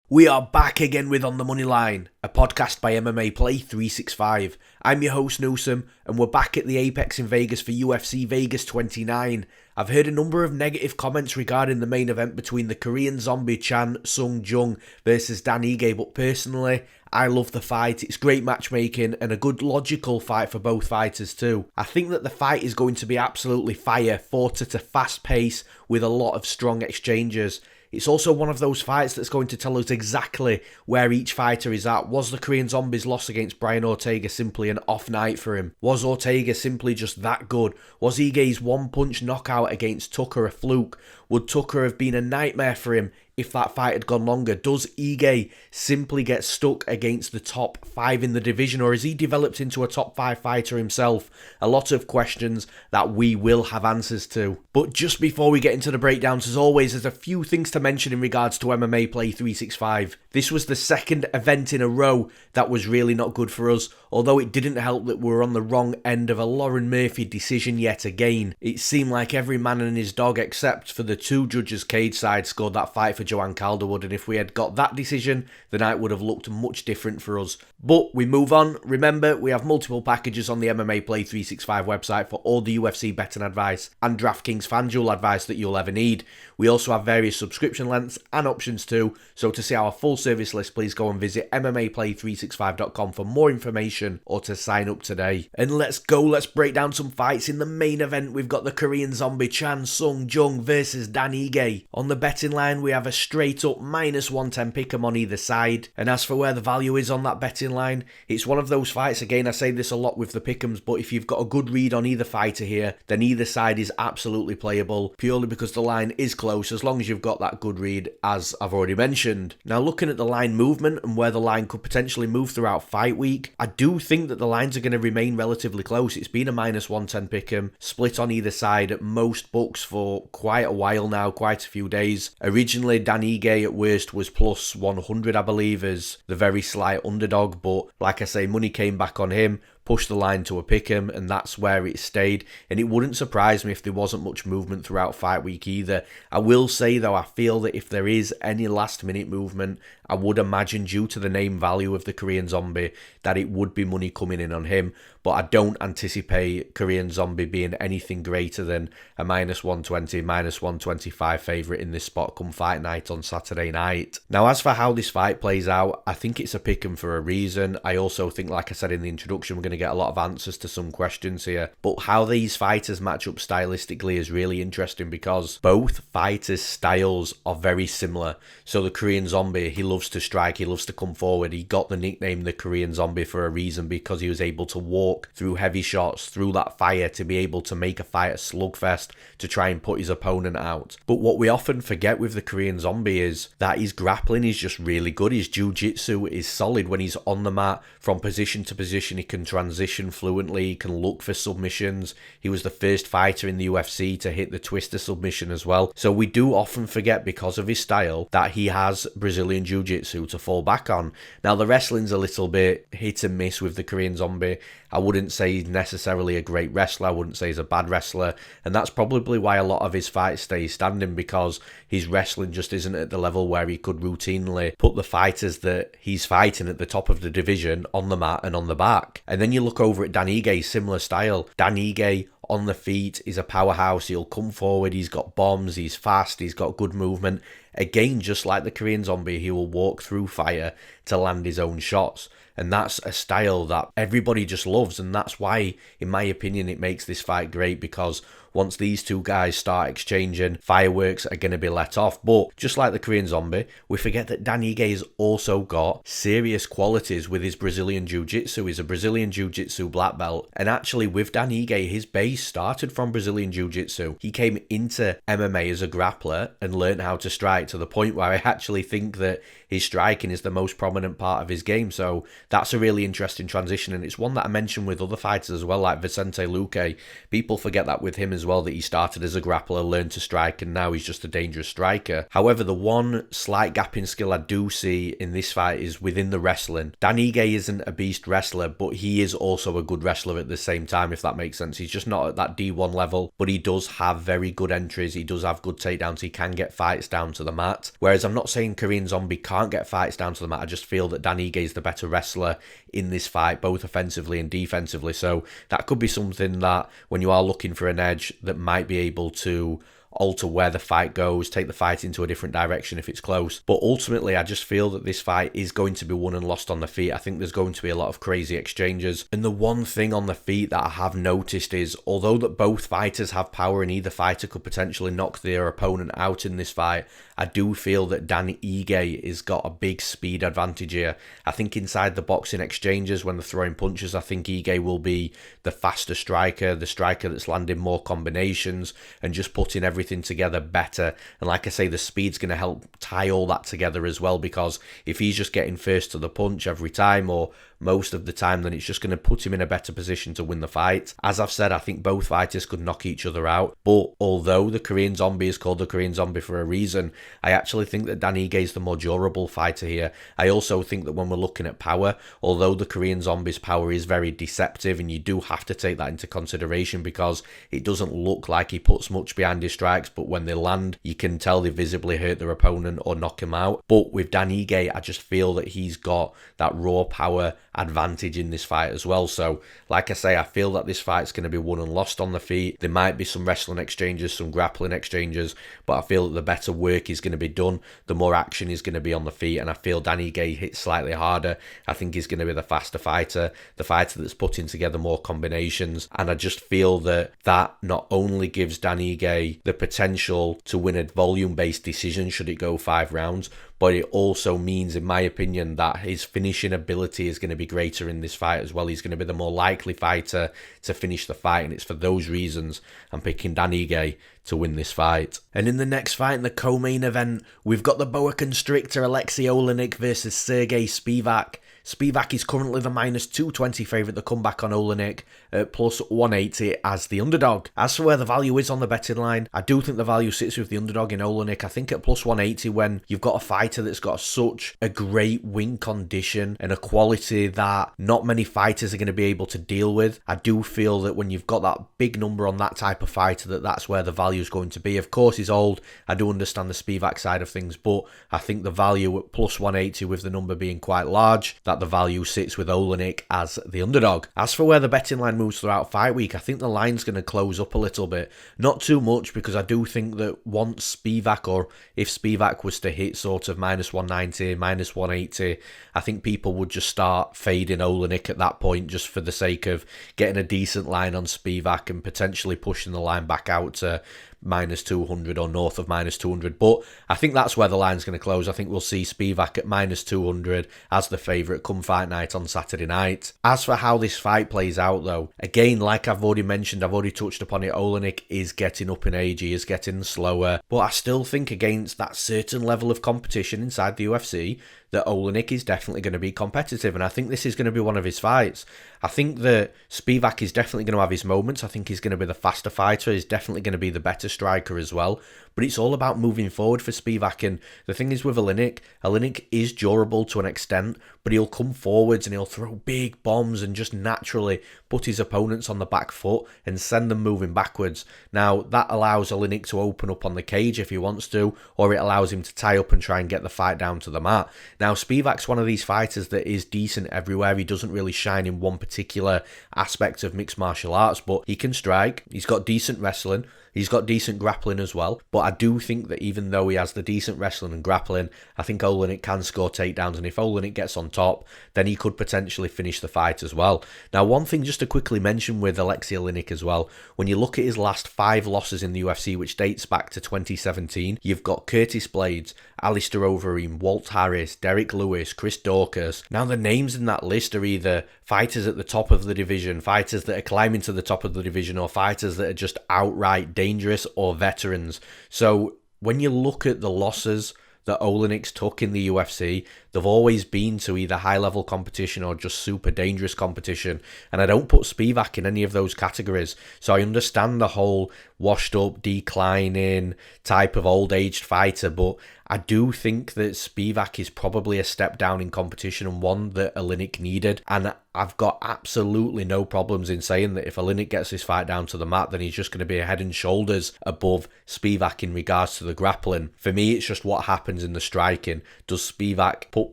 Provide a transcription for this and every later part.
We are back again with On The Money Line, a podcast by MMA Play 365. I'm your host Newsome, and we're back at the Apex in Vegas for UFC Vegas 29. I've heard a number of negative comments regarding the main event between the Korean zombie Chan Sung Jung versus Dhiego, but personally, I love the fight. It's great matchmaking and a good logical fight for both fighters too. I think that the fight is going to be absolutely fire, fought at a fast pace with a lot of strong exchanges. It's also one of those fights that's going to tell us exactly where each fighter is at. Was the Korean Zombie's loss against Brian Ortega simply an off night for him? Was Ortega simply just that good? Was Dhiegó's one-punch knockout against Tucker a fluke? Would Tucker have been a nightmare for him if that fight had gone longer? Does Dhiego simply get stuck against the top 5 in the division, or has he developed into a top 5 fighter himself? A lot of questions that we will have answers to. But just before we get into the breakdowns, as always, there's a few things to mention in regards to MMA Play 365. This was the second event in a row that was really not good for us, although it didn't help that we were on the wrong end of a Lauren Murphy decision yet again. It seemed like every man and his dog, except for the 2 judges cage side, scored that fight for Joanne Calderwood, and if we had got that decision, the night would have looked much different for us. But we move on. Remember, we have multiple packages on the MMA Play 365 website for all the UFC betting advice and DraftKings FanDuel advice that you'll ever need. We also have various subscription lengths and options too, so to see our full service list, please go and visit MMAplay365.com for more information or to sign up today. And let's break down some fights. In the main event, we've got the Korean zombie Chan Sung Jung versus Dhiego. On the betting line, we have a straight up -110 pick'em on either side. And as for where the value is on that betting line, it's one of those fights, again I say this a lot with the pick'ems, but if you've got a good read on either fighter here, then either side is absolutely playable, purely because the line is close, as long as you've got that good read, as I've already mentioned. Now, looking at the line movement and where the line could potentially move throughout fight week, I do think that the lines are going to remain relatively close. It's been a -110 pick'em, split on either side at most books for quite a while now, quite a few days. Originally, Dhiego at worst was +100, I believe, as the very slight underdog, but like I say, money came back on him, pushed the line to a pick'em, and that's where it stayed. And it wouldn't surprise me if there wasn't much movement throughout fight week either. I will say though, I feel that if there is any last minute movement, I would imagine, due to the name value of the Korean Zombie, that it would be money coming in on him. But I don't anticipate Korean Zombie being anything greater than a -120, -125 favourite in this spot come fight night on Saturday night. Now, as for how this fight plays out, I think it's a pick'em for a reason. I also think, like I said in the introduction, we're going to get a lot of answers to some questions here. But how these fighters match up stylistically is really interesting, because both fighters' styles are very similar. So the Korean Zombie, he loves to strike, he loves to come forward. He got the nickname the Korean Zombie for a reason, because he was able to walk through heavy shots, through that fire, to be able to make a fight a slugfest, to try and put his opponent out. But what we often forget with the Korean Zombie is that his grappling is just really good. His jiu-jitsu is solid. When he's on the mat, from position to position, he can transition fluently, he can look for submissions. He was the first fighter in the UFC to hit the twister submission as well. So we do often forget, because of his style, that he has Brazilian jiu-jitsu to fall back on. Now, the wrestling's a little bit hit and miss with the Korean Zombie. I wouldn't say he's necessarily a great wrestler, I wouldn't say he's a bad wrestler, and that's probably why a lot of his fights stay standing, because his wrestling just isn't at the level where he could routinely put the fighters that he's fighting at the top of the division on the mat and on the back. And then you look over at Dhiego, similar style. Dhiego on the feet is a powerhouse. He'll come forward, he's got bombs, he's fast, he's got good movement. Again, just like the Korean Zombie, he will walk through fire to land his own shots. And that's a style that everybody just loves, and that's why, in my opinion, it makes this fight great, because once these two guys start exchanging, fireworks are going to be let off. But just like the Korean Zombie, we forget that Dhiego also got serious qualities with his Brazilian Jiu-Jitsu. He's a Brazilian Jiu-Jitsu black belt, and actually with Dhiego, his base started from Brazilian Jiu-Jitsu. He came into MMA as a grappler and learned how to strike, to the point where I actually think that his striking is the most prominent part of his game. So that's a really interesting transition, and it's one that I mentioned with other fighters as well, like Vicente Luque. People forget that with him as well, that he started as a grappler, learned to strike, and now he's just a dangerous striker. However, the one slight gap in skill I do see in this fight is within the wrestling. Dhiego isn't a beast wrestler, but he is also a good wrestler at the same time, if that makes sense. He's just not at that D1 level, but he does have very good entries. He does have good takedowns. He can get fights down to the mat. Whereas I'm not saying Korean Zombie can't get fights down to the mat. I just feel that Dhiego is the better wrestler in this fight, both offensively and defensively. So that could be something that when you are looking for an edge that might be able to alter where the fight goes, take the fight into a different direction if it's close. But ultimately, I just feel that this fight is going to be won and lost on the feet. I think there's going to be a lot of crazy exchanges. And the one thing on the feet that I have noticed is, although that both fighters have power and either fighter could potentially knock their opponent out in this fight, I do feel that Dhiego has got a big speed advantage here. I think inside the boxing exchanges, when they're throwing punches, I think Dhiego will be the faster striker, the striker that's landing more combinations and just putting everything together better. And like I say, the speed's going to help tie all that together as well, because if he's just getting first to the punch every time or most of the time, then it's just going to put him in a better position to win the fight. As I've said, I think both fighters could knock each other out, but although the Korean Zombie is called the Korean Zombie for a reason, I actually think that Dhiego is the more durable fighter here. I also think that when we're looking at power, although the Korean Zombie's power is very deceptive, and you do have to take that into consideration because it doesn't look like he puts much behind his strikes, but when they land, you can tell they visibly hurt their opponent or knock him out. But with Dhiego, I just feel that he's got that raw power advantage in this fight as well. So like I say, I feel that this fight's going to be won and lost on the feet. There might be some wrestling exchanges, some grappling exchanges, but I feel that the better work is going to be done, the more action is going to be on the feet, and I feel Dhiego hits slightly harder. I think he's going to be the faster fighter, the fighter that's putting together more combinations, and I just feel that that not only gives Dhiego the potential to win a volume-based decision should it go 5 rounds, but it also means, in my opinion, that his finishing ability is going to be greater in this fight as well. He's going to be the more likely fighter to finish the fight, and it's for those reasons I'm picking Dhiego to win this fight. And in the next fight, in the co-main event, we've got the boa constrictor Aleksei Oleinik versus Sergey Spivak. Spivak is currently the -220 favourite to come back on Oleinik at +180 as the underdog. As for where the value is on the betting line, I do think the value sits with the underdog in Oleinik. I think at +180, when you've got a fighter that's got such a great wing condition and a quality that not many fighters are going to be able to deal with, I do feel that when you've got that big number on that type of fighter, that's where the value is going to be. Of course, he's old. I do understand the Spivak side of things, but I think the value at +180, with the number being quite large, that the value sits with Oleinik as the underdog. As for where the betting line moves throughout fight week, I think the line's going to close up a little bit. Not too much, because I do think that once Spivak, or if Spivak was to hit sort of -190, -180, I think people would just start fading Oleinik at that point, just for the sake of getting a decent line on Spivak and potentially pushing the line back out to -200 or north of -200. But I think that's where the line's going to close. I think we'll see Spivak at -200 as the favourite come fight night on Saturday night. As for how this fight plays out though, again, like I've already mentioned, I've already touched upon it, Oleinik is getting up in age, he is getting slower, but I still think against that certain level of competition inside the UFC, that Oleinik is definitely going to be competitive, and I think this is going to be one of his fights. I think that Spivak is definitely going to have his moments. I think he's going to be the faster fighter, he's definitely going to be the better striker as well, but it's all about moving forward for Spivak. And the thing is with Oleinik is durable to an extent, but he'll come forwards and he'll throw big bombs and just naturally put his opponents on the back foot and send them moving backwards. Now, that allows Oleinik to open up on the cage if he wants to, or it allows him to tie up and try and get the fight down to the mat. Now, Spivak's one of these fighters that is decent everywhere. He doesn't really shine in one particular aspect of mixed martial arts, but he can strike, he's got decent wrestling, he's got decent grappling as well. But I do think that even though he has the decent wrestling and grappling, I think Oleinik can score takedowns, and if Oleinik gets on top, then he could potentially finish the fight as well. Now, one thing just to quickly mention with Aleksei Oleinik as well, when you look at his last 5 losses in the UFC, which dates back to 2017, you've got Curtis Blades, Alistair Overeem, Walt Harris, Derek Lewis, Chris Daukaus. Now, the names in that list are either fighters at the top of the division, fighters that are climbing to the top of the division, or fighters that are just outright dangerous or veterans. So when you look at the losses that Oleinik's took in the UFC, they've always been to either high-level competition or just super dangerous competition. And I don't put Spivak in any of those categories. So I understand the whole washed-up, declining type of old-aged fighter, but I do think that Spivak is probably a step down in competition and one that Oleinik needed. And I've got absolutely no problems in saying that if Oleinik gets this fight down to the mat, then he's just going to be a head and shoulders above Spivak in regards to the grappling. For me, it's just what happens in the striking. Does Spivak put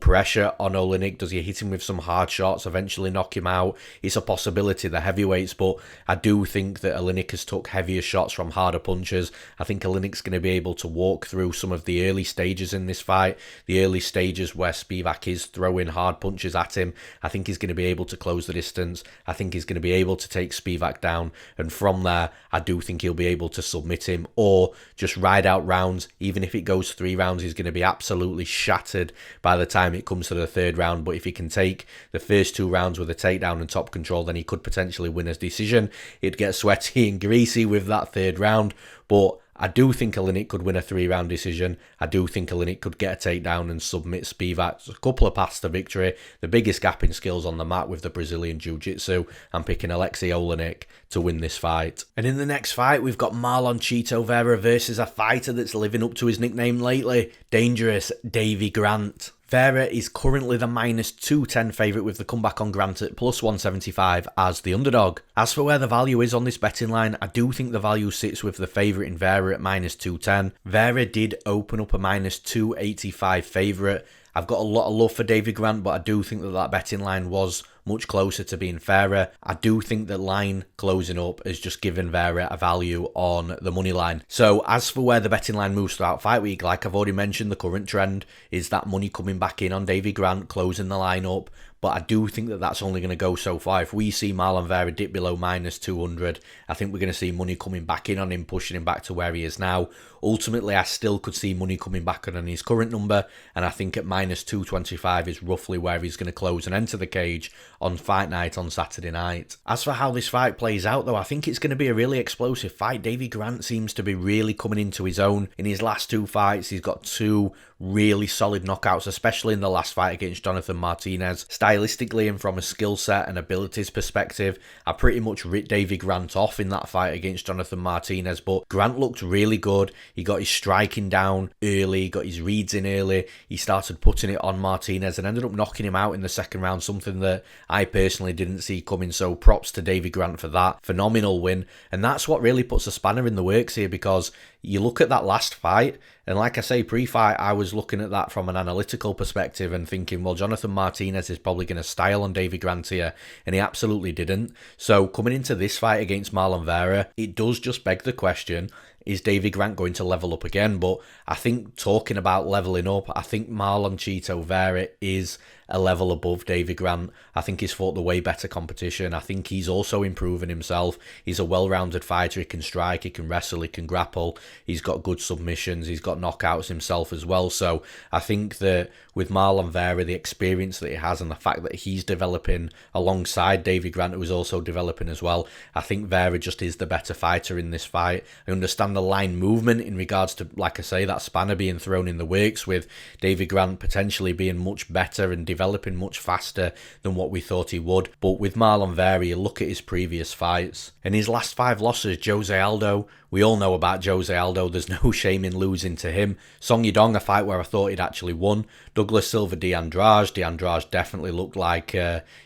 pressure on Oleinik? Does he hit him with some hard shots, eventually knock him out? It's a possibility, the heavyweights, but I do think that Oleinik has took heavier shots from harder punches. I think Oleinik's going to be able to walk through some of the early stages in this fight, the early stages where Spivak is throwing hard punches at him. I think he's going to be able to close the distance. I think he's going to be able to take Spivak down, and from there I do think he'll be able to submit him or just ride out rounds. Even if it goes 3 rounds, he's going to be absolutely shattered by the time it comes to the 3rd round. But if he can take the first 2 rounds with a takedown and top control, then he could potentially win his decision. It'd get sweaty and greasy with that 3rd round, but I do think Oleinik could win a 3-round decision. I do think Oleinik could get a takedown and submit Spivak. A couple of paths to victory. The biggest gap in skills on the mat with the Brazilian Jiu-Jitsu. I'm picking Aleksei Oleinik to win this fight. And in the next fight, we've got Marlon Vera versus a fighter that's living up to his nickname lately, Dangerous Davey Grant. Vera is currently the -210 favourite with the comeback on Grant at +175 as the underdog. As for where the value is on this betting line, I do think the value sits with the favourite in Vera at -210. Vera did open up a -285 favourite. I've got a lot of love for Davey Grant, but I do think that betting line was much closer to being fairer. I do think that line closing up has just given Vera a value on the money line. So as for where the betting line moves throughout fight week, like I've already mentioned, the current trend is that money coming back in on Davey Grant, closing the line up. But I do think that that's only going to go so far. If we see Marlon Vera dip below -200, I think we're going to see money coming back in on him, pushing him back to where he is now. Ultimately, I still could see money coming back on his current number, and I think at -225 is roughly where he's going to close and enter the cage on fight night on Saturday night. As for how this fight plays out, though, I think it's going to be a really explosive fight. Davey Grant seems to be really coming into his own in his last 2 fights. He's got 2 really solid knockouts, especially in the last fight against Jonathan Martinez. Stylistically and from a skill set and abilities perspective, I pretty much writ Davey Grant off in that fight against Jonathan Martinez, but Grant looked really good. He got his striking down early, got his reads in early, he started putting it on Martinez and ended up knocking him out in the 2nd round, something that I personally didn't see coming, so props to Davey Grant for that. Phenomenal win, and that's what really puts a spanner in the works here, because you look at that last fight, and like I say, pre-fight, I was looking at that from an analytical perspective and thinking, well, Jonathan Martinez is probably going to style on Davey Grant here, and he absolutely didn't. So coming into this fight against Marlon Vera, it does just beg the question, is Davey Grant going to level up again? But I think talking about leveling up, I think Marlon Vera is a level above Davey Grant. I think he's fought the way better competition. I think he's also improving himself. He's a well-rounded fighter. He can strike, he can wrestle, he can grapple. He's got good submissions. He's got knockouts himself as well. So I think that with Marlon Vera, the experience that he has and the fact that he's developing alongside Davey Grant, who is also developing as well, I think Vera just is the better fighter in this fight. I understand the line movement in regards to, like I say, that spanner being thrown in the works with Davey Grant potentially being much better and developing much faster than what we thought he would. But with Marlon Vera, you look at his previous fights. In his last 5 losses, Jose Aldo, we all know about Jose Aldo. There's no shame in losing to him. Song Yudong, a fight where I thought he'd actually won. Douglas Silva, D'Andrade. D'Andrade definitely looked like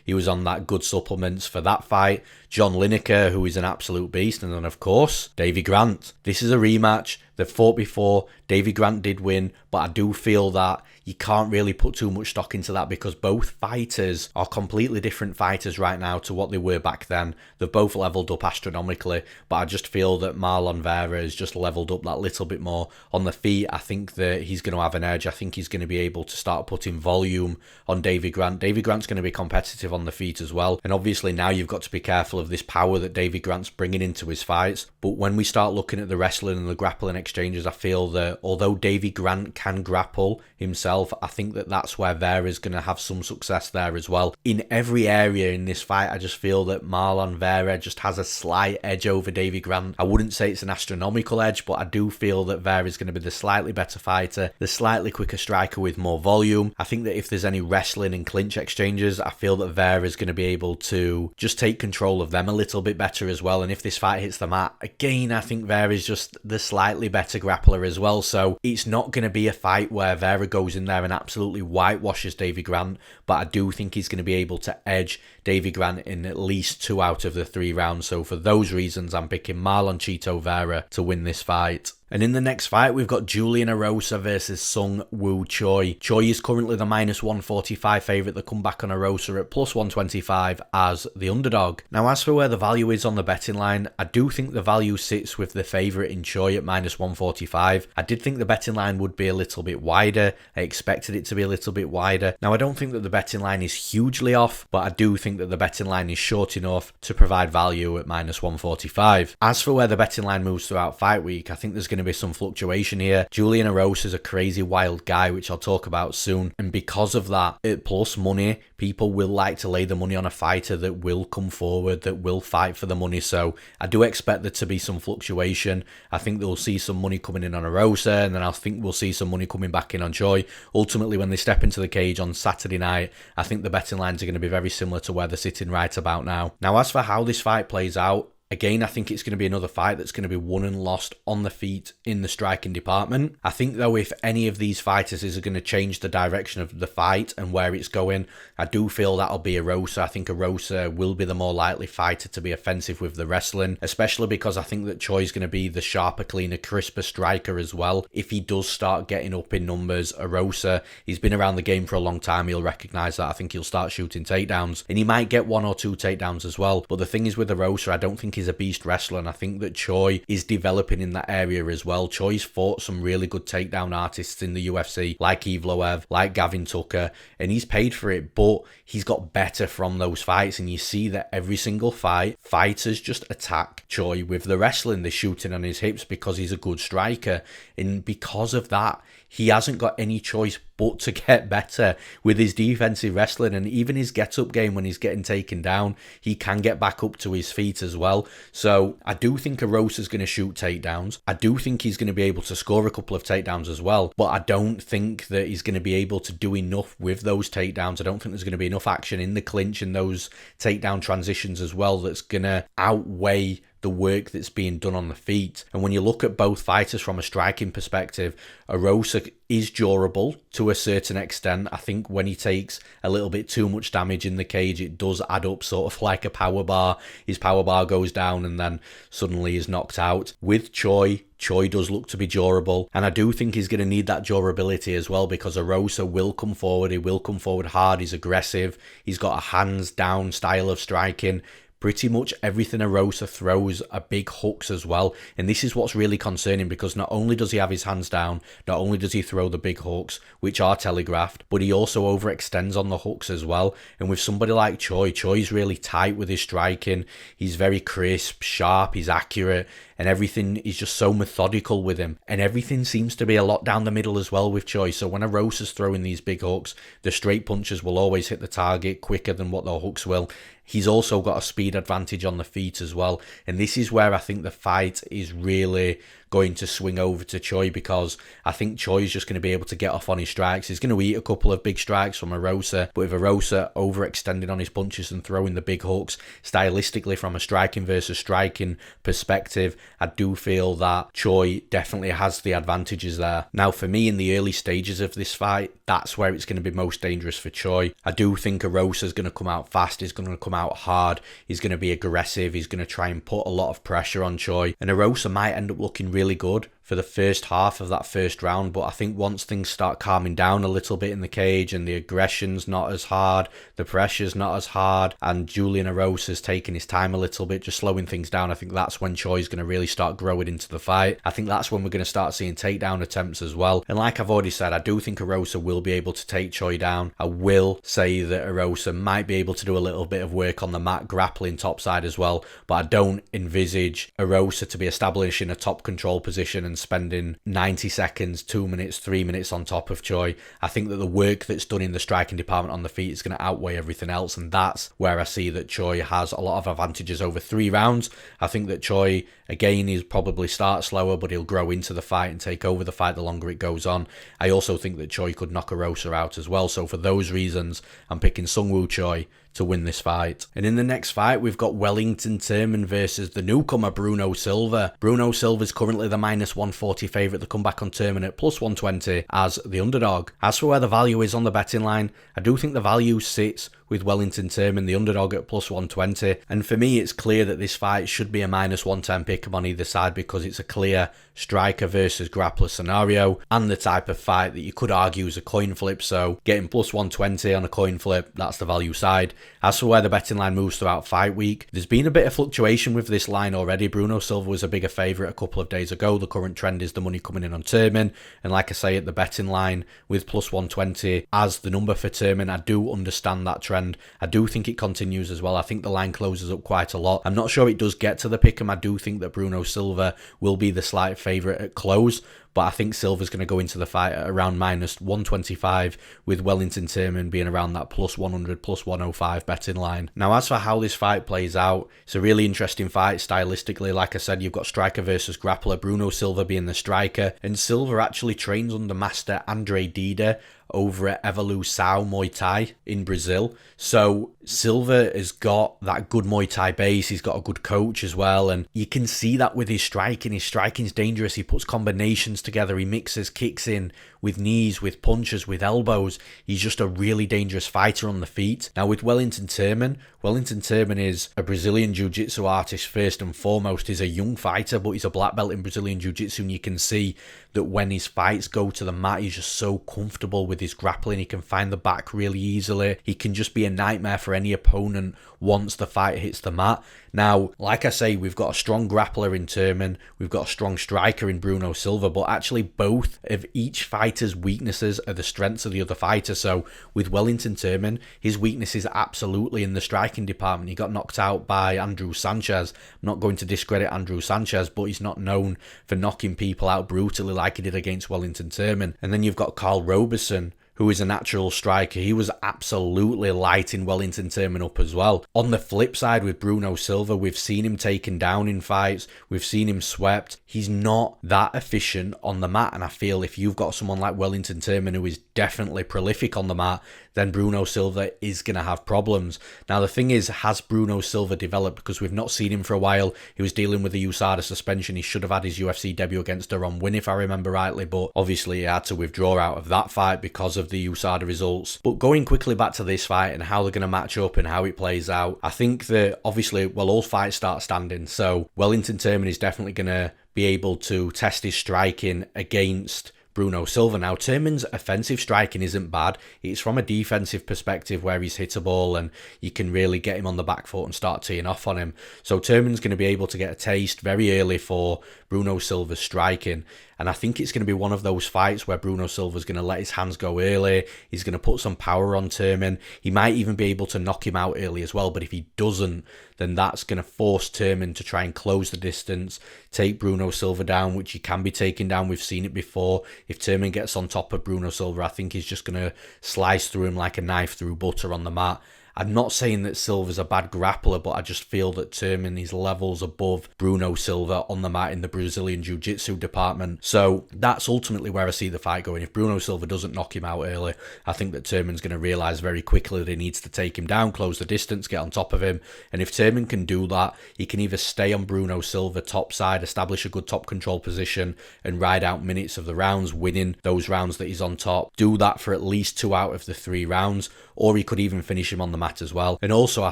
he was on that good supplements for that fight. John Lineker, who is an absolute beast. And then, of course, Davey Grant. This is a rematch. They've fought before. Davey Grant did win, but I do feel that you can't really put too much stock into that because both fighters are completely different fighters right now to what they were back then. They've both leveled up astronomically, but I just feel that Marlon Vera has just leveled up that little bit more on the feet. I think that he's going to have an edge. I think he's going to be able to start putting volume on Davey Grant. Davey Grant's going to be competitive on the feet as well, and obviously now you've got to be careful of this power that Davey Grant's bringing into his fights. But when we start looking at the wrestling and the grappling exchanges, I feel that although Davey Grant can grapple himself, I think that that's where Vera's going to have some success there as well. In every area in this fight, I just feel that Marlon Vera just has a slight edge over Davey Grant. I wouldn't say it's an astronomical edge, but I do feel that Vera's going to be the slightly better fighter, the slightly quicker striker with more volume. I think that if there's any wrestling and clinch exchanges, I feel that Vera's going to be able to just take control of them a little bit better as well. And if this fight hits the mat, again, I think Vera's just the slightly better grappler as well. So it's not going to be a fight where Vera goes in there and absolutely whitewashes Davey Grant, but I do think he's going to be able to edge Davey Grant in at least 2 out of the 3 rounds. So for those reasons, I'm picking Marlon Cheeto Vera to win this fight. And in the next fight, we've got Julian Erosa versus SeungWoo Choi. Choi is currently the -145 favourite. The comeback on Erosa at +125 as the underdog. Now, as for where the value is on the betting line, I do think the value sits with the favourite in Choi at -145. I did think the betting line would be a little bit wider. I expected it to be a little bit wider. Now, I don't think that the betting line is hugely off, but I do think that the betting line is short enough to provide value at -145. As for where the betting line moves throughout fight week, I think there's going to be some fluctuation here. Julian Erosa is a crazy wild guy, which I'll talk about soon, and because of that, at plus money, people will like to lay the money on a fighter that will come forward, that will fight for the money. So I do expect there to be some fluctuation. I think they'll see some money coming in on Erosa, and then I think we'll see some money coming back in on Choi. Ultimately, when they step into the cage on Saturday night, I think the betting lines are going to be very similar to where they're sitting right about now. Now, as for how this fight plays out, again, I think it's going to be another fight that's going to be won and lost on the feet in the striking department. I think, though, if any of these fighters is going to change the direction of the fight and where it's going, I do feel that'll be Erosa. I think Erosa will be the more likely fighter to be offensive with the wrestling, especially because I think that Choi's going to be the sharper, cleaner, crisper striker as well. If he does start getting up in numbers, Erosa, he's been around the game for a long time, he'll recognise that. I think he'll start shooting takedowns, and he might get 1 or 2 takedowns as well. But the thing is with Erosa, I don't think he's a beast wrestler, and I think that Choi is developing in that area as well. Choi's fought some really good takedown artists in the UFC, like Evloev, like Gavin Tucker, and he's paid for it, but he's got better from those fights, and you see that every single fight, fighters just attack Choi with the wrestling. They're shooting on his hips because he's a good striker, and because of that, he hasn't got any choice but to get better with his defensive wrestling, and even his get-up game when he's getting taken down, he can get back up to his feet as well. So I do think Erosa's going to shoot takedowns. I do think he's going to be able to score a couple of takedowns as well, but I don't think that he's going to be able to do enough with those takedowns. I don't think there's going to be enough action in the clinch and those takedown transitions as well that's going to outweigh the work that's being done on the feet. And when you look at both fighters from a striking perspective, Erosa is durable to a certain extent. I think when he takes a little bit too much damage in the cage, it does add up sort of like a power bar. His power bar goes down and then suddenly is knocked out. With Choi does look to be durable, and I do think he's going to need that durability as well, because Erosa will come forward. He will come forward hard. He's aggressive. He's got a hands down style of striking. Pretty much everything Erosa throws are big hooks as well. And this is what's really concerning, because not only does he have his hands down, not only does he throw the big hooks, which are telegraphed, but he also overextends on the hooks as well. And with somebody like Choi's really tight with his striking. He's very crisp, sharp, he's accurate, and everything is just so methodical with him. And everything seems to be a lot down the middle as well with Choi. So when Erosa's throwing these big hooks, the straight punches will always hit the target quicker than what the hooks will. He's also got a speed advantage on the feet as well. And this is where I think the fight is really going to swing over to Choi, because I think Choi is just going to be able to get off on his strikes. He's going to eat a couple of big strikes from Erosa, but with Erosa overextending on his punches and throwing the big hooks, stylistically from a striking versus striking perspective, I do feel that Choi definitely has the advantages there. Now, for me, in the early stages of this fight, that's where it's going to be most dangerous for Choi. I do think Erosa is going to come out fast. He's going to come out hard. He's going to be aggressive. He's going to try and put a lot of pressure on Choi, and Erosa might end up looking really good for the first half of that first round, but I think once things start calming down a little bit in the cage and the aggression's not as hard, the pressure's not as hard, and Julian Erosa's taking his time a little bit, just slowing things down, I think that's when Choi's going to really start growing into the fight. I think that's when we're going to start seeing takedown attempts as well. And like I've already said, I do think Erosa will be able to take Choi down. I will say that Erosa might be able to do a little bit of work on the mat, grappling topside as well, but I don't envisage Erosa to be establishing a top control position and spending 90 seconds, 2 minutes, 3 minutes on top of Choi. I think that the work that's done in the striking department on the feet is going to outweigh everything else, and that's where I see that Choi has a lot of advantages over 3 rounds. I think that Choi, again, he'll probably start slower, but he'll grow into the fight and take over the fight the longer it goes on. I also think that Choi could knock Erosa out as well, so for those reasons, I'm picking SeungWoo Choi to win this fight. And in the next fight, we've got Wellington Turman versus the newcomer Bruno Silva. Bruno Silva is currently the -140 favourite to come back on Turman at +120 as the underdog. As for where the value is on the betting line, I do think the value sits with Wellington Turman, the underdog, at +120. And for me, it's clear that this fight should be a -110 pick on either side because it's a clear striker versus grappler scenario and the type of fight that you could argue is a coin flip. So getting +120 on a coin flip, that's the value side. As for where the betting line moves throughout fight week, there's been a bit of fluctuation with this line already. Bruno Silva was a bigger favourite a couple of days ago. The current trend is the money coming in on Turman. And like I say, at the betting line with +120 as the number for Turman, I do understand that trend. I do think it continues as well. I think the line closes up quite a lot. I'm not sure it does get to the pick'em. I do think that Bruno Silva will be the slight favourite at close, but I think Silva's going to go into the fight at around -125, with Wellington Turman being around that +100, +105 betting line. Now, as for how this fight plays out, it's a really interesting fight stylistically. Like I said, you've got striker versus grappler, Bruno Silva being the striker, and Silva actually trains under master Andre Dida over at Evolução Muay Thai in Brazil. So Silva has got that good Muay Thai base. He's got a good coach as well, and you can see that with his striking. His striking's dangerous. He puts combinations together. He mixes kicks in with knees, with punches, with elbows. He's just a really dangerous fighter on the feet. Now with Wellington Turman is a Brazilian Jiu-Jitsu artist first and foremost. He's a young fighter, but he's a black belt in Brazilian Jiu-Jitsu, and you can see that when his fights go to the mat, he's just so comfortable with his grappling. He can find the back really easily. He can just be a nightmare for any opponent once the fight hits the mat. Now, like I say, we've got a strong grappler in Turman, we've got a strong striker in Bruno Silva, but actually both of each fighter's weaknesses are the strengths of the other fighter. So with Wellington Turman, his weakness is absolutely in the striking department. He got knocked out by Andrew Sanchez. I'm not going to discredit Andrew Sanchez, but he's not known for knocking people out brutally like he did against Wellington Turman. And then you've got Carl Roberson, who is a natural striker. He was absolutely lighting Wellington Turman up as well. On the flip side with Bruno Silva, we've seen him taken down in fights. We've seen him swept. He's not that efficient on the mat, and I feel if you've got someone like Wellington Turman who is definitely prolific on the mat, then Bruno Silva is going to have problems. Now, the thing is, has Bruno Silva developed? Because we've not seen him for a while. He was dealing with the USADA suspension. He should have had his UFC debut against Duran win, if I remember rightly, but obviously he had to withdraw out of that fight because of the USADA results. But going quickly back to this fight and how they're going to match up and how it plays out, I think that obviously, well, all fights start standing, so Wellington Turman is definitely going to be able to test his striking against Bruno Silva. Now, Turman's offensive striking isn't bad. It's from a defensive perspective where he's hittable and you can really get him on the back foot and start teeing off on him. So Turman's going to be able to get a taste very early for Bruno Silva's striking. And I think it's going to be one of those fights where Bruno Silva's going to let his hands go early. He's going to put some power on Turman. He might even be able to knock him out early as well. But if he doesn't, then that's going to force Turman to try and close the distance, take Bruno Silva down, which he can be taken down. We've seen it before. If Turman gets on top of Bruno Silva, I think he's just going to slice through him like a knife through butter on the mat. I'm not saying that Silva's a bad grappler, but I just feel that Turman is levels above Bruno Silva on the mat in the Brazilian Jiu-Jitsu department. So that's ultimately where I see the fight going. If Bruno Silva doesn't knock him out early, I think that Turman's going to realise very quickly that he needs to take him down, close the distance, get on top of him. And if Turman can do that, he can either stay on Bruno Silva top side, establish a good top control position, and ride out minutes of the rounds, winning those rounds that he's on top. Do that for at least 2 out of the 3 rounds, or he could even finish him on the mat as well. And also, I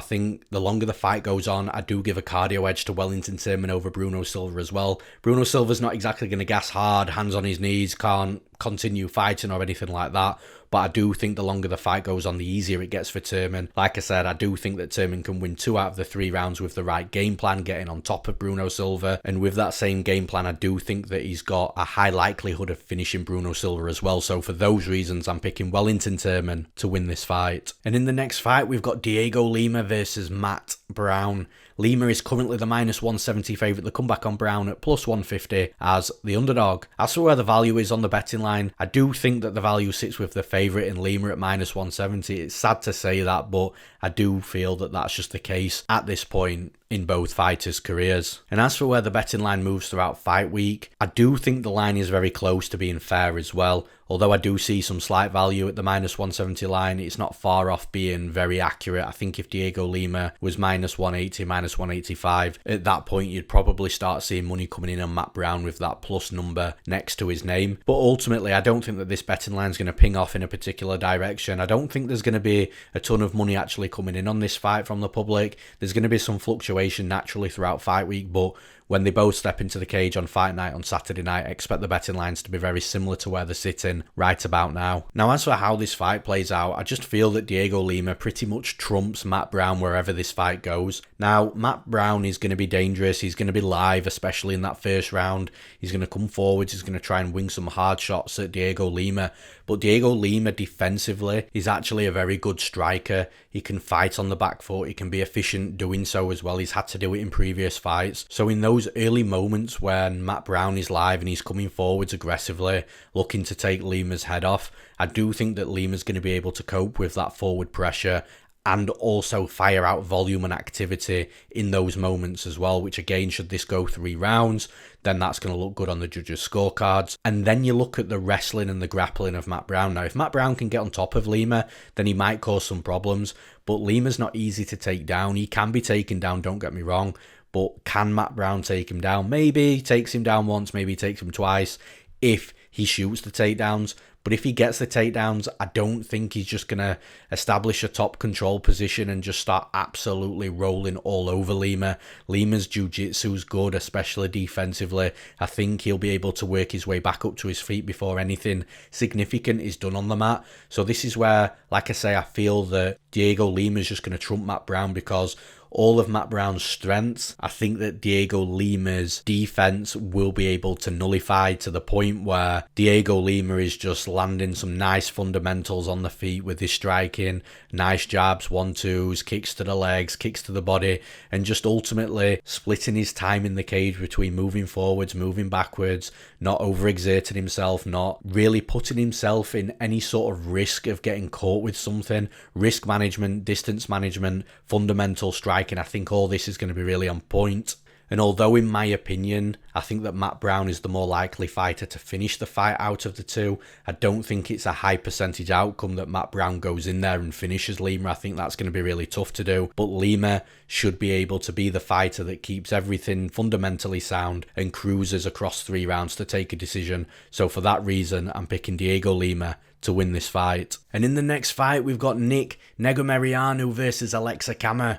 think the longer the fight goes on, I do give a cardio edge to Wellington Turman over Bruno Silva as well. Bruno Silva's not exactly going to gas hard, hands on his knees, can't continue fighting or anything like that. But I do think the longer the fight goes on, the easier it gets for Turman. Like I said, I do think that Turman can win 2 out of the 3 rounds with the right game plan, getting on top of Bruno Silva. And with that same game plan, I do think that he's got a high likelihood of finishing Bruno Silva as well. So for those reasons, I'm picking Wellington Turman to win this fight. And in the next fight, we've got Dhiego Lima versus Matt Brown. Lima is currently the -170 favourite. The comeback on Brown at +150 as the underdog. As for where the value is on the betting line, I do think that the value sits with the favourite in Lima at -170. It's sad to say that, but I do feel that that's just the case at this point in both fighters' careers. And as for where the betting line moves throughout fight week, I do think the line is very close to being fair as well. Although I do see some slight value at the -170 line, it's not far off being very accurate. I think if Dhiego Lima was -180, -185, at that point you'd probably start seeing money coming in on Matt Brown with that plus number next to his name. But ultimately, I don't think that this betting line is going to ping off in a particular direction. I don't think there's going to be a ton of money actually coming in on this fight from the public. There's going to be some fluctuation naturally throughout fight week, but when they both step into the cage on fight night on Saturday night, I expect the betting lines to be very similar to where they're sitting right about now. Now, as for how this fight plays out, I just feel that Dhiego Lima pretty much trumps Matt Brown wherever this fight goes. Now, Matt Brown is going to be dangerous. He's going to be live, especially in that first round. He's going to come forwards. He's going to try and wing some hard shots at Dhiego Lima. But Dhiego Lima defensively is actually a very good striker. He can fight on the back foot. He can be efficient doing so as well. He's had to do it in previous fights. So in those early moments when Matt Brown is live and he's coming forwards aggressively, looking to take Lima's head off, I do think that Lima's going to be able to cope with that forward pressure and also fire out volume and activity in those moments as well, which again, should this go 3 rounds, then that's going to look good on the judges' scorecards. And then you look at the wrestling and the grappling of Matt Brown. Now, if Matt Brown can get on top of Lima, then he might cause some problems, but Lima's not easy to take down. He can be taken down, don't get me wrong, but can Matt Brown take him down? Maybe he takes him down once, maybe he takes him twice if he shoots the takedowns. But if he gets the takedowns, I don't think he's just going to establish a top control position and just start absolutely rolling all over Lima. Lima's jiu-jitsu's good, especially defensively. I think he'll be able to work his way back up to his feet before anything significant is done on the mat. So this is where, like I say, I feel that Dhiego Lima's just going to trump Matt Brown because all of Matt Brown's strengths, I think that Dhiego Lima's defense will be able to nullify to the point where Dhiego Lima is just landing some nice fundamentals on the feet with his striking, nice jabs, 1-2s, kicks to the legs, kicks to the body, and just ultimately splitting his time in the cage between moving forwards, moving backwards, not overexerting himself, not really putting himself in any sort of risk of getting caught with something. Risk management, distance management, fundamental striking, I think all this is going to be really on point. And although in my opinion, I think that Matt Brown is the more likely fighter to finish the fight out of the two, I don't think it's a high percentage outcome that Matt Brown goes in there and finishes Lima. I think that's going to be really tough to do. But Lima should be able to be the fighter that keeps everything fundamentally sound and cruises across 3 rounds to take a decision. So for that reason, I'm picking Dhiego Lima to win this fight. And in the next fight, we've got Negumereanu versus Aleksei.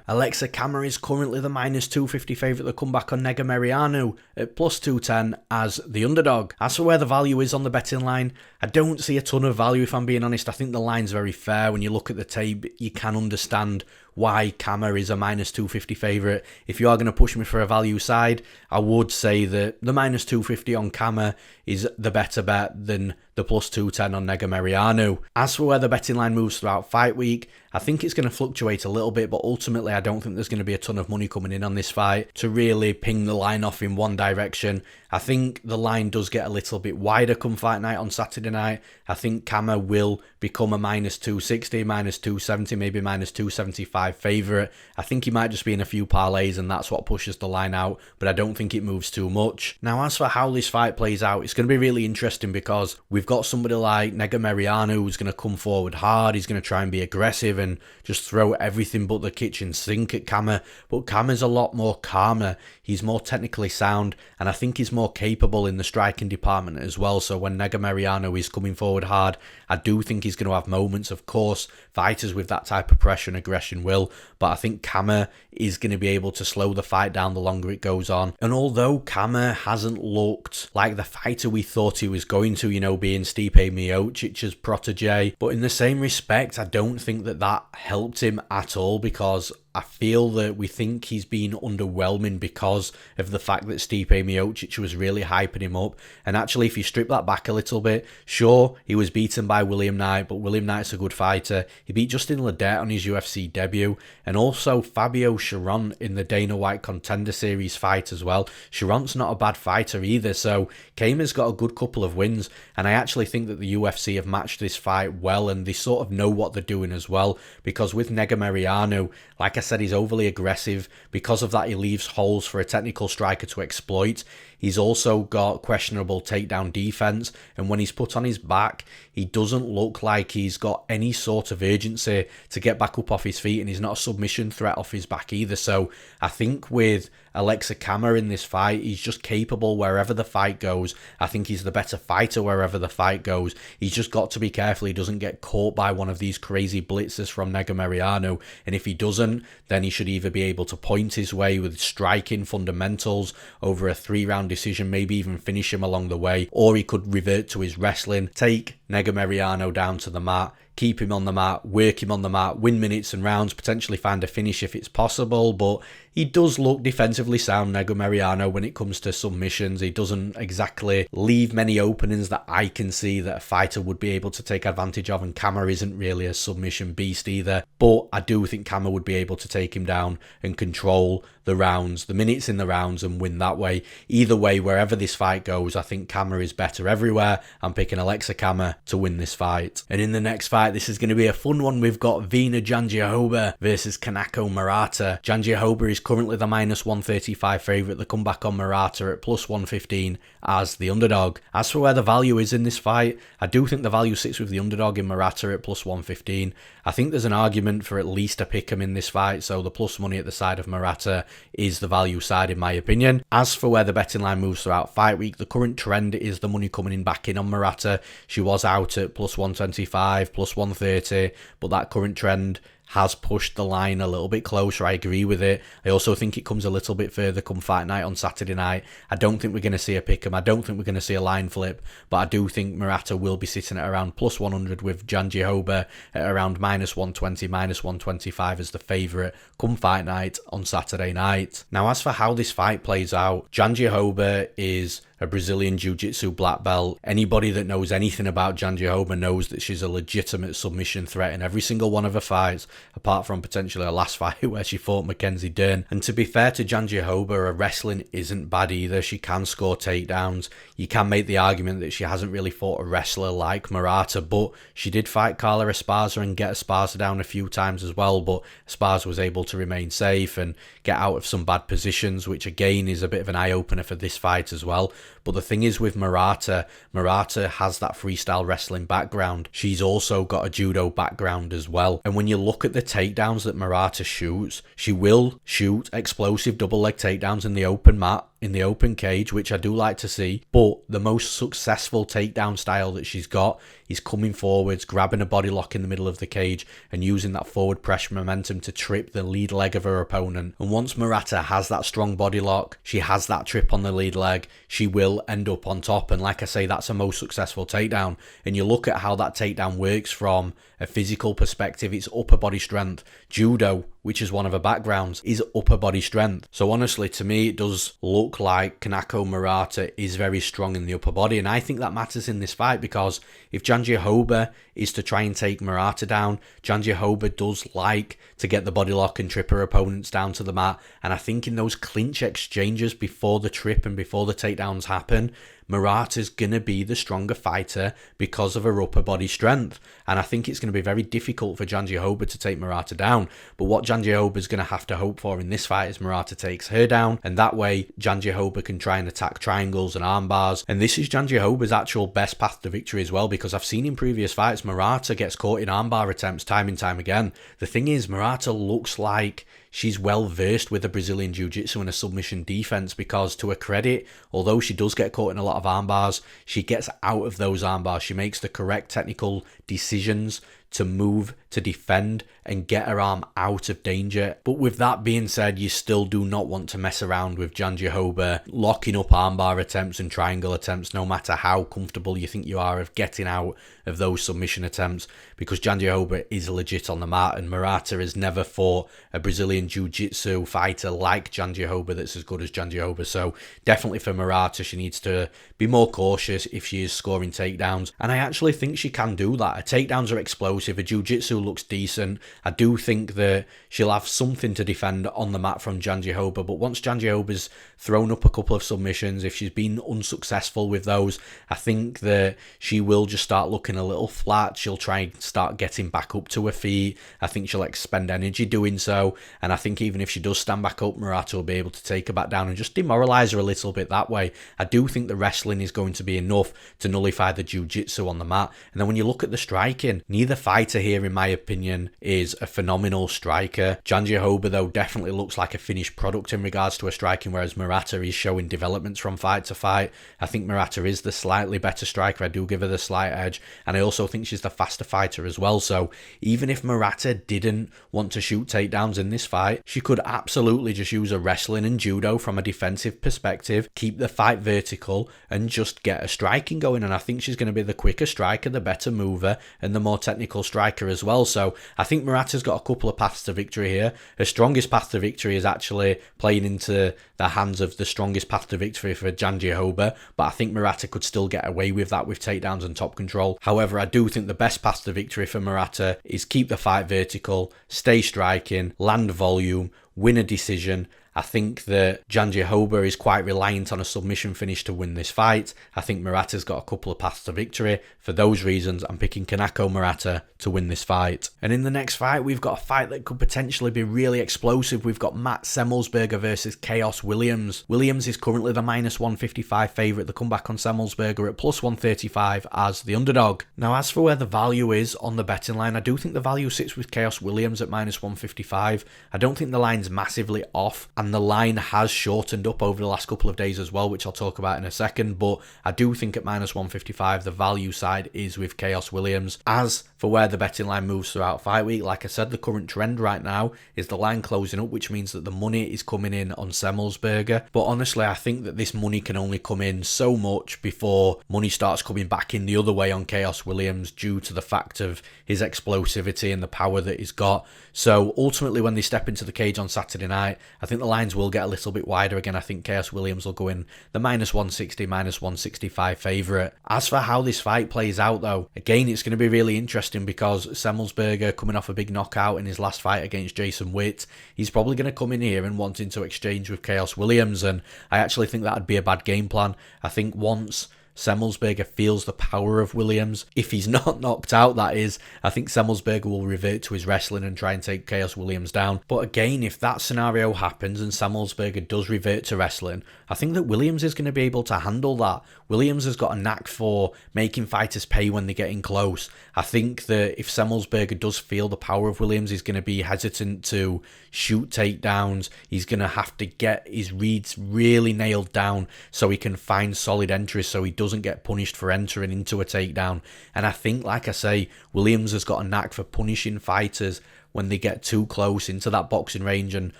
Aleksei is currently the -250 favourite. The comeback on Negumereanu at +210 as the underdog. As for where the value is on the betting line, I don't see a ton of value if I'm being honest. I think the line's very fair. When you look at the tape, you can understand why Camur is a -250 favourite. If you are going to push me for a value side, I would say that the -250 on Camur is the better bet than the +210 on Negumereanu. As for where the betting line moves throughout fight week, I think it's going to fluctuate a little bit, but ultimately I don't think there's going to be a ton of money coming in on this fight to really ping the line off in one direction. I think the line does get a little bit wider come fight night on Saturday night. I think Camur will become a -260, -270, maybe -275 favourite. I think he might just be in a few parlays and that's what pushes the line out, but I don't think it moves too much. Now, as for how this fight plays out, it's going to be really interesting because we've got somebody like Negumereanu who's going to come forward hard. He's going to try and be aggressive and just throw everything but the kitchen sink at Camur. But Camur's a lot more calmer. He's more technically sound, and I think he's more capable in the striking department as well. So when Negumereanu is coming forward hard, I do think he's going to have moments. Of course, fighters with that type of pressure and aggression will, but I think Camur is going to be able to slow the fight down the longer it goes on. And although Camur hasn't looked like the fighter we thought he was going to, you know, being Stipe Miocic's protege, but in the same respect, I don't think that helped him at all because I feel that we think he's been underwhelming because of the fact that Stipe Miocic was really hyping him up. And actually, if you strip that back a little bit, sure, he was beaten by William Knight, but William Knight's a good fighter. He beat Justin Ledette on his UFC debut, and also Fabio Chiron in the Dana White Contender Series fight as well. Chiron's not a bad fighter either, so Kamer's got a good couple of wins, and I actually think that the UFC have matched this fight well, and they sort of know what they're doing as well, because with Negumereanu, like I said, he's overly aggressive. Because of that, he leaves holes for a technical striker to exploit. He's also got questionable takedown defense, and when he's put on his back, he doesn't look like he's got any sort of urgency to get back up off his feet, and he's not a submission threat off his back either. So I think with Aleksa Camur in this fight, he's just capable wherever the fight goes. I think he's the better fighter wherever the fight goes. He's just got to be careful he doesn't get caught by one of these crazy blitzes from Negumereanu, and if he doesn't, then he should either be able to point his way with striking fundamentals over a 3-round decision, maybe even finish him along the way, or he could revert to his wrestling, take Negumereanu down to the mat, keep him on the mat, work him on the mat, win minutes and rounds, potentially find a finish if it's possible. But he does look defensively sound, Negumereanu, when it comes to submissions. He doesn't exactly leave many openings that I can see that a fighter would be able to take advantage of, and Camur isn't really a submission beast either. But I do think Camur would be able to take him down and control the rounds, the minutes in the rounds, and win that way. Either way, wherever this fight goes, I think Camur is better everywhere. I'm picking Aleksa Camur to win this fight. And in the next fight, this is going to be a fun one. We've got Virna Jandiroba versus Kanako Murata. Jandiroba is currently the -135 favourite. The comeback on Murata at +115 as the underdog. As for where the value is in this fight, I do think the value sits with the underdog in Murata at +115. I think there's an argument for at least a pick'em in this fight, so the plus money at the side of Murata is the value side in my opinion. As for where the betting line moves throughout fight week, the current trend is the money coming in back in on Murata. She was out at +125, +130, but that current trend has pushed the line a little bit closer. I agree with it. I also think it comes a little bit further come fight night on Saturday night. I don't think we're going to see a pick'em. I don't think we're going to see a line flip, but I do think Murata will be sitting at around +100 with Jandiroba at around -120, -125 as the favourite come fight night on Saturday night. Now, as for how this fight plays out, Jandiroba is a Brazilian Jiu-Jitsu black belt. Anybody that knows anything about Jandiroba knows that she's a legitimate submission threat in every single one of her fights, apart from potentially her last fight where she fought Mackenzie Dern. And to be fair to Jandiroba, her wrestling isn't bad either. She can score takedowns. You can make the argument that she hasn't really fought a wrestler like Murata, but she did fight Carla Esparza and get Esparza down a few times as well, but Esparza was able to remain safe and get out of some bad positions, which again is a bit of an eye-opener for this fight as well. But the thing is with Murata has that freestyle wrestling background. She's also got a judo background as well. And when you look at the takedowns that Murata shoots, she will shoot explosive double leg takedowns in the open mat, in the open cage, which I do like to see. But the most successful takedown style that she's got is coming forwards, grabbing a body lock in the middle of the cage and using that forward pressure momentum to trip the lead leg of her opponent. And once Murata has that strong body lock, she has that trip on the lead leg, she will end up on top. And like I say, that's her most successful takedown. And you look at how that takedown works from a physical perspective, it's upper body strength. Judo, which is one of her backgrounds, is upper body strength. So honestly, to me, it does look like Kanako Murata is very strong in the upper body. And I think that matters in this fight, because if Jandiroba is to try and take Murata down, Jandiroba does like to get the body lock and trip her opponents down to the mat. And I think in those clinch exchanges before the trip and before the takedowns happen, Murata's going to be the stronger fighter because of her upper body strength. And I think it's going to be very difficult for Jandiroba to take Murata down. But what Jandiroba's going to have to hope for in this fight is Murata takes her down. And that way, Jandiroba can try and attack triangles and arm bars. And this is Jandiroba's actual best path to victory as well, because I've seen in previous fights, Murata gets caught in armbar attempts time and time again. The thing is, Murata looks like she's well versed with the Brazilian Jiu-Jitsu and a submission defense, because to her credit, although she does get caught in a lot of arm bars, she gets out of those arm bars. She makes the correct technical decisions to move, to defend, and get her arm out of danger. But with that being said, you still do not want to mess around with Jandiroba locking up armbar attempts and triangle attempts, no matter how comfortable you think you are of getting out of those submission attempts, because Jandiroba is legit on the mat, and Murata has never fought a Brazilian Jiu-Jitsu fighter like Jandiroba that's as good as Jandiroba. So definitely for Murata, she needs to be more cautious if she is scoring takedowns, and I actually think she can do that. Her takedowns are explosive, her Jiu-Jitsu looks decent. I do think that she'll have something to defend on the mat from Jandiroba, but once Jandiroba's thrown up a couple of submissions, if she's been unsuccessful with those, I think that she will just start looking a little flat. She'll try and start getting back up to her feet. I think she'll expend energy doing so, and I think even if she does stand back up, Murata will be able to take her back down and just demoralise her a little bit that way. I do think the wrestling is going to be enough to nullify the Jiu-Jitsu on the mat. And then when you look at the striking, neither fighter here, in my opinion, is a phenomenal striker. Jandiroba, though, definitely looks like a finished product in regards to her striking, whereas Murata is showing developments from fight to fight. I think Murata is the slightly better striker. I do give her the slight edge, and I also think she's the faster fighter as well. So even if Murata didn't want to shoot takedowns in this fight, she could absolutely just use her wrestling and judo from a defensive perspective, keep the fight vertical, and just get a striking going. And I think she's going to be the quicker striker, the better mover, and the more technical striker as well. So I think Murata's got a couple of paths to victory here. Her strongest path to victory is actually playing into the hands of the strongest path to victory for Jandiroba, but I think Murata could still get away with that with takedowns and top control. However, I do think the best path to victory for Murata is keep the fight vertical, stay striking, land volume, win a decision. I think that Jandiroba is quite reliant on a submission finish to win this fight. I think Murata's got a couple of paths to victory. For those reasons, I'm picking Kanako Murata to win this fight. And in the next fight, we've got a fight that could potentially be really explosive. We've got Matt Semelsberger versus Khaos Williams. Williams is currently the -155 favourite. The comeback on Semelsberger at +135 as the underdog. Now, as for where the value is on the betting line, I do think the value sits with Khaos Williams at -155. I don't think the line's massively off, and the line has shortened up over the last couple of days as well, which I'll talk about in a second, but I do think at -155 the value side is with Khaos Williams. As for where the betting line moves throughout fight week, like I said, the current trend right now is the line closing up, which means that the money is coming in on Semelsberger. But honestly, I think that this money can only come in so much before money starts coming back in the other way on Khaos Williams, due to the fact of his explosivity and the power that he's got. So ultimately, when they step into the cage on Saturday night, I think the lines will get a little bit wider again. I think Khaos Williams will go in the -160, -165 favourite. As for how this fight plays out, though, again, it's going to be really interesting because Semelsberger, coming off a big knockout in his last fight against Jason Witt, he's probably going to come in here and wanting to exchange with Khaos Williams, and I actually think that'd be a bad game plan. I think once Semelsberger feels the power of Williams, if he's not knocked out, that is, I think Semelsberger will revert to his wrestling and try and take Khaos Williams down. But again, if that scenario happens and Semelsberger does revert to wrestling, I think that Williams is going to be able to handle that. Williams has got a knack for making fighters pay when they're getting close. I think that if Semelsberger does feel the power of Williams, he's going to be hesitant to shoot takedowns. He's going to have to get his reads really nailed down so he can find solid entries, so he doesn't get punished for entering into a takedown. And I think, like I say, Williams has got a knack for punishing fighters when they get too close into that boxing range, and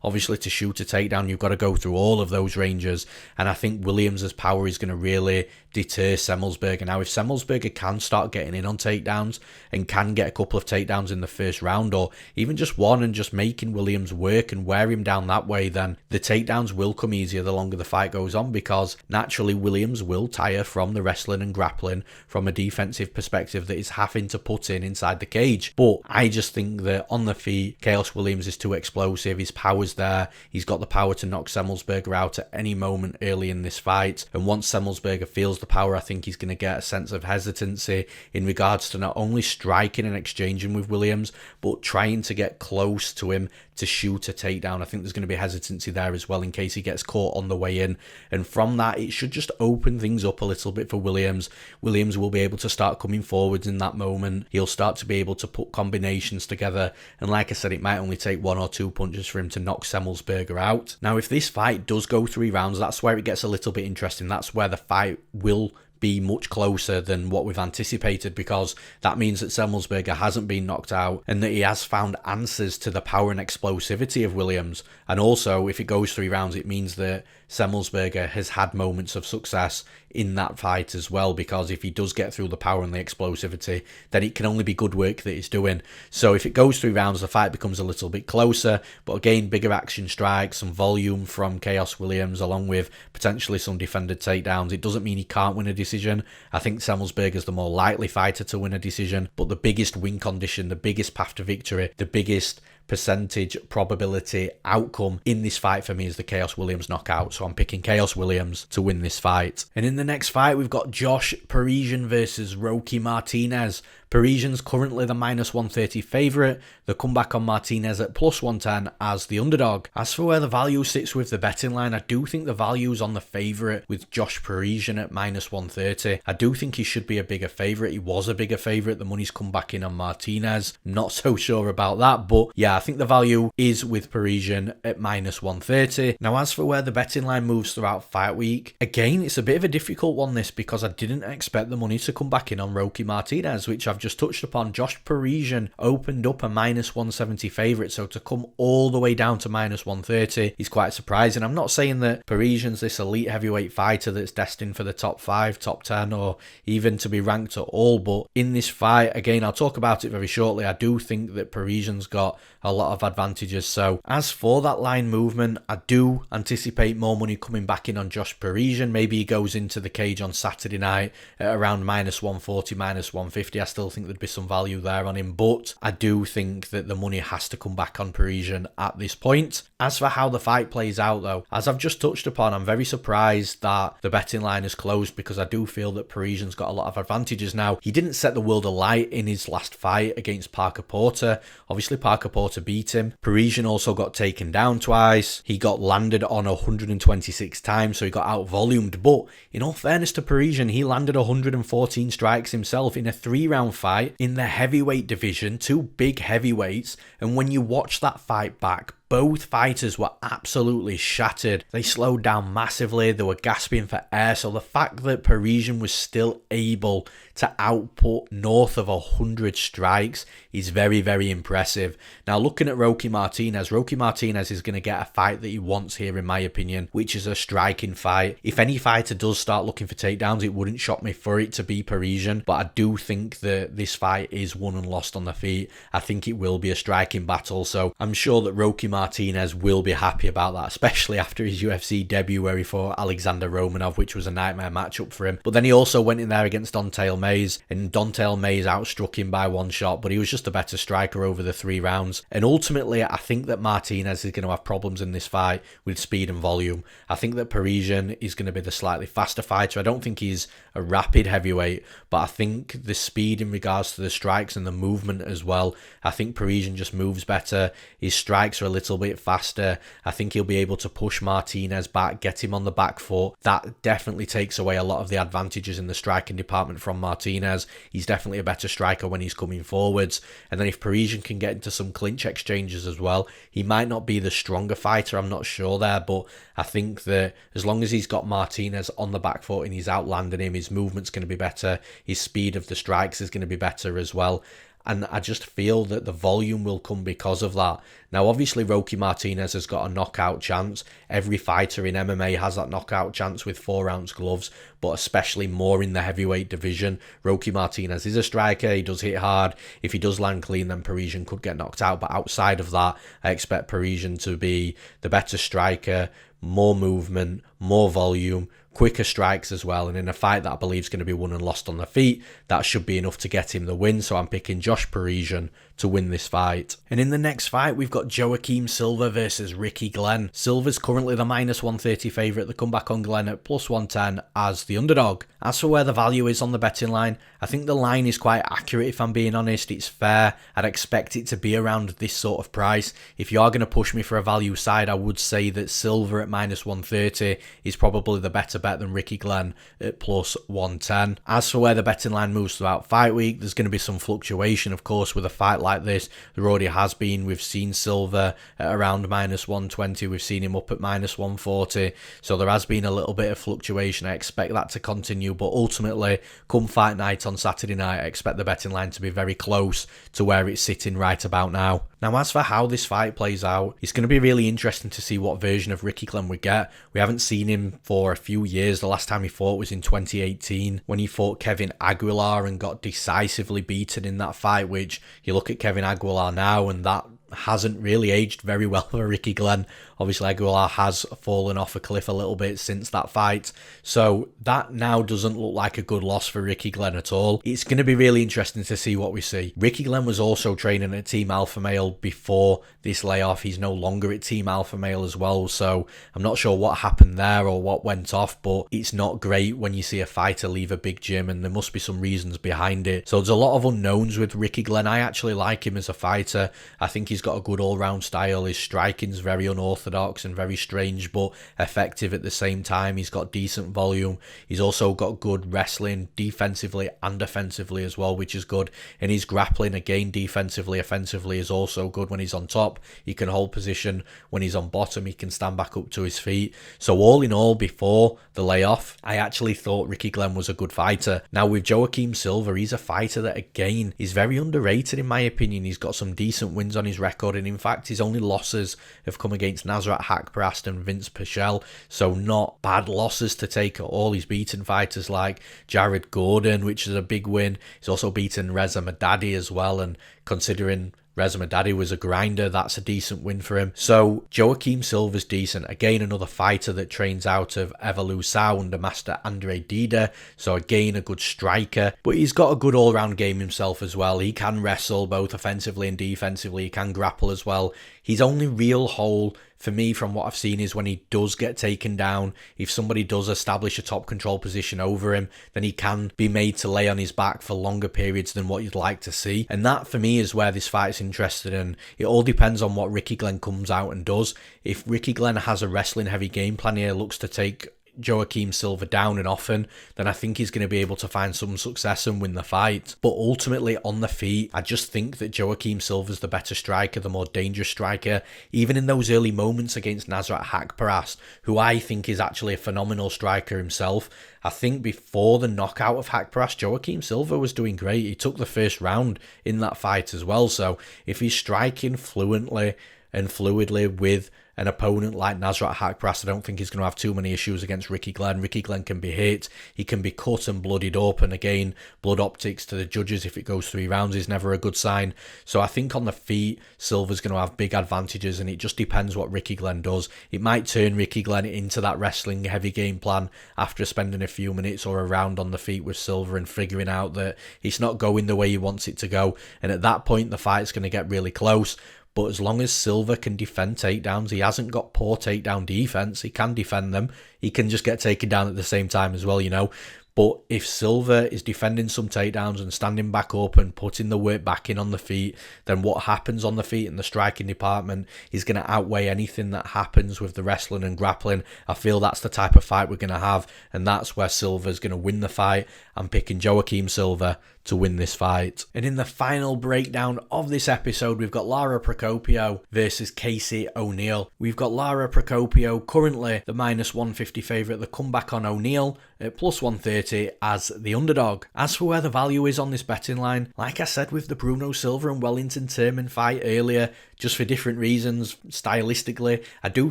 obviously to shoot a takedown you've got to go through all of those ranges, and I think Williams' power is going to really deter Semelsberger. Now, if Semelsberger can start getting in on takedowns and can get a couple of takedowns in the first round, or even just one, and just making Williams work and wear him down that way, then the takedowns will come easier the longer the fight goes on, because naturally Williams will tire from the wrestling and grappling from a defensive perspective that he's having to put in inside the cage. But I just think that on the feet, Khaos Williams is too explosive. His power's there. He's got the power to knock Semelsberger out at any moment early in this fight, and once Semelsberger feels the power, I think he's going to get a sense of hesitancy in regards to not only striking and exchanging with Williams, but trying to get close to him to shoot a takedown. I think there's going to be hesitancy there as well in case he gets caught on the way in, and from that it should just open things up a little bit for Williams. Williams will be able to start coming forwards in that moment. He'll start to be able to put combinations together, and like I said, it might only take 1 or 2 punches for him to knock Semelsberger out. Now, if this fight does go 3 rounds, that's where it gets a little bit interesting. That's where the fight will be much closer than what we've anticipated, because that means that Semelsberger hasn't been knocked out and that he has found answers to the power and explosivity of Williams. And also, if it goes 3 rounds, it means that Semelsberger has had moments of success in that fight as well, because if he does get through the power and the explosivity, then it can only be good work that he's doing. So if it goes 3 rounds, the fight becomes a little bit closer, but again, bigger action strikes, some volume from Khaos Williams, along with potentially some defended takedowns. It doesn't mean he can't win a decision. I think Semelsberger's the more likely fighter to win a decision, but the biggest win condition, the biggest path to victory, the biggest percentage probability outcome in this fight for me is the Khaos Williams knockout. So I'm picking Khaos Williams to win this fight. And in the next fight, we've got Josh Parisian versus Roque Martinez. Parisian's currently the -130 favourite. The comeback on Martinez at +110 as the underdog. As for where the value sits with the betting line, I do think the value's on the favourite with Josh Parisian at -130. I do think he should be a bigger favourite. He was a bigger favourite. The money's come back in on Martinez. Not so sure about that, but yeah, I think the value is with Parisian at -130. Now, as for where the betting line moves throughout fight week, again, it's a bit of a difficult one this, because I didn't expect the money to come back in on Roque Martinez, which I've just touched upon. Josh Parisian opened up a -170 favourite, so to come all the way down to -130 is quite surprising. I'm not saying that Parisian's this elite heavyweight fighter that's destined for the top 5, top 10, or even to be ranked at all, but in this fight, again, I'll talk about it very shortly, I do think that Parisian's got a lot of advantages. So as for that line movement, I do anticipate more money coming back in on Josh Parisian. Maybe he goes into the cage on Saturday night at around -140, -150. I still think there'd be some value there on him, but I do think that the money has to come back on Parisian at this point. As for how the fight plays out though, as I've just touched upon, I'm very surprised that the betting line is closed, because I do feel that Parisian's got a lot of advantages now. He didn't set the world alight in his last fight against Parker Porter. Obviously Parker Porter beat him. Parisian also got taken down twice. He got landed on 126 times, so he got out-volumed. But in all fairness to Parisian, he landed 114 strikes himself in a 3-round fight in the heavyweight division, 2 big heavyweights. And when you watch that fight back, both fighters were absolutely shattered. They slowed down massively. They were gasping for air. So the fact that Parisian was still able to output north of 100 strikes is very, very impressive. Now, looking at Roque Martinez is going to get a fight that he wants here, in my opinion, which is a striking fight. If any fighter does start looking for takedowns, it wouldn't shock me for it to be Parisian. But I do think that this fight is won and lost on the feet. I think it will be a striking battle. So I'm sure that Roque Martinez will be happy about that, especially after his UFC debut where he fought Alexander Romanov, which was a nightmare matchup for him. But then he also went in there against Don'Tale Mayes, and Don'Tale Mayes outstruck him by 1 shot, but he was just a better striker over the 3 rounds. And ultimately, I think that Martinez is going to have problems in this fight with speed and volume. I think that Parisian is going to be the slightly faster fighter. I don't think he's a rapid heavyweight, but I think the speed in regards to the strikes and the movement as well, I think Parisian just moves better. His strikes are a little bit faster. I think he'll be able to push Martinez back, get him on the back foot. That definitely takes away a lot of the advantages in the striking department from Martinez. He's definitely a better striker when he's coming forwards. And then if Parisian can get into some clinch exchanges as well, he might not be the stronger fighter, I'm not sure there, but I think that as long as he's got Martinez on the back foot and he's outlanding him, his movement's going to be better, his speed of the strikes is going to be better as well. And I just feel that the volume will come because of that. Now, obviously, Roque Martinez has got a knockout chance. Every fighter in MMA has that knockout chance with 4-ounce gloves, but especially more in the heavyweight division. Roque Martinez is a striker. He does hit hard. If he does land clean, then Parisian could get knocked out. But outside of that, I expect Parisian to be the better striker, more movement, more volume, quicker strikes as well, and in a fight that I believe is going to be won and lost on the feet, that should be enough to get him the win. So I'm picking Josh Parisian to win this fight. And in the next fight, we've got Joaquim Silva versus Ricky Glenn. Silva's currently the -130 favourite. The comeback on Glenn at +110 as the underdog. As for where the value is on the betting line, I think the line is quite accurate, if I'm being honest. It's fair. I'd expect it to be around this sort of price. If you are going to push me for a value side, I would say that Silva at minus 130 is probably the better bet than Ricky Glenn at plus 110. As for where the betting line moves throughout fight week, there's going to be some fluctuation, of course, with a fight like this. There already has been. We've seen Silva at around minus 120. We've seen him up at minus 140. So there has been a little bit of fluctuation. I expect that to continue, but ultimately, come fight night on Saturday night, I expect the betting line to be very close to where it's sitting right about now. Now, as for how this fight plays out, it's going to be really interesting to see what version of Ricky Glenn we get. We haven't seen him for a few years. The last time he fought was in 2018 when he fought Kevin Aguilar and got decisively beaten in that fight, which you look at Kevin Aguilar now and that hasn't really aged very well for Ricky Glenn. Obviously, Aguilar has fallen off a cliff a little bit since that fight. So that now doesn't look like a good loss for Ricky Glenn at all. It's going to be really interesting to see what we see. Ricky Glenn was also training at Team Alpha Male before this layoff. He's no longer at Team Alpha Male as well. So I'm not sure what happened there or what went off, but it's not great when you see a fighter leave a big gym, and there must be some reasons behind it. So there's a lot of unknowns with Ricky Glenn. I actually like him as a fighter. I think he's got a good all-round style. His striking's very unorthodox and very strange, but effective at the same time. He's got decent volume. He's also got good wrestling, defensively and offensively as well, which is good. And his grappling, again, defensively, offensively, is also good. When he's on top, he can hold position. When he's on bottom, he can stand back up to his feet. So all in all, before the layoff, I actually thought Ricky Glenn was a good fighter. Now with Joaquim Silva, he's a fighter that, again, is very underrated in my opinion. He's got some decent wins on his record, and in fact, his only losses have come against Nasrat Haqparast and Vince Pichel, so not bad losses to take at all. He's beaten fighters like Jared Gordon, which is a big win. He's also beaten Reza Madadi as well, and considering Reza Madadi was a grinder, that's a decent win for him. So Joaquim Silva's decent. Again, another fighter that trains out of Evolue Sound, Master Andre Dida. So again, a good striker. But he's got a good all-round game himself as well. He can wrestle both offensively and defensively. He can grapple as well. His only real hole for me from what I've seen is when he does get taken down. If somebody does establish a top control position over him, then he can be made to lay on his back for longer periods than what you'd like to see. And that for me is where this fight is interested in. It all depends on what Ricky Glenn comes out and does. If Ricky Glenn has a wrestling heavy game plan here, looks to take Joaquim Silva down and often, then I think he's going to be able to find some success and win the fight. But ultimately on the feet, I just think that Joaquim Silva's the better striker, the more dangerous striker. Even in those early moments against Nasrat Haqparast, who I think is actually a phenomenal striker himself, I think before the knockout of Haqparast, Joaquim Silva was doing great. He took the first round in that fight as well. So if he's striking fluently and fluidly with an opponent like Nasrat Haqparast, I don't think he's going to have too many issues against Ricky Glenn. Ricky Glenn can be hit, he can be cut and bloodied up, and again, blood optics to the judges if it goes 3 rounds is never a good sign. So I think on the feet, Silva's going to have big advantages, and it just depends what Ricky Glenn does. It might turn Ricky Glenn into that wrestling heavy game plan after spending a few minutes or a round on the feet with Silva and figuring out that it's not going the way he wants it to go, and at that point the fight's going to get really close. But as long as Silva can defend takedowns, he hasn't got poor takedown defense. He can defend them. He can just get taken down at the same time as well, you know. But if Silva is defending some takedowns and standing back up and putting the weight back in on the feet, then what happens on the feet in the striking department is going to outweigh anything that happens with the wrestling and grappling. I feel that's the type of fight we're going to have, and that's where Silva's going to win the fight. I'm picking Joaquim Silva to win this fight. And in the final breakdown of this episode, we've got Lara Procopio versus Casey O'Neill. We've got Lara Procopio, currently the minus 150 favourite, the comeback on O'Neill at plus 130 as the underdog. As for where the value is on this betting line, like I said with the Bruno Silva and Wellington Turman fight earlier, just for different reasons, stylistically, I do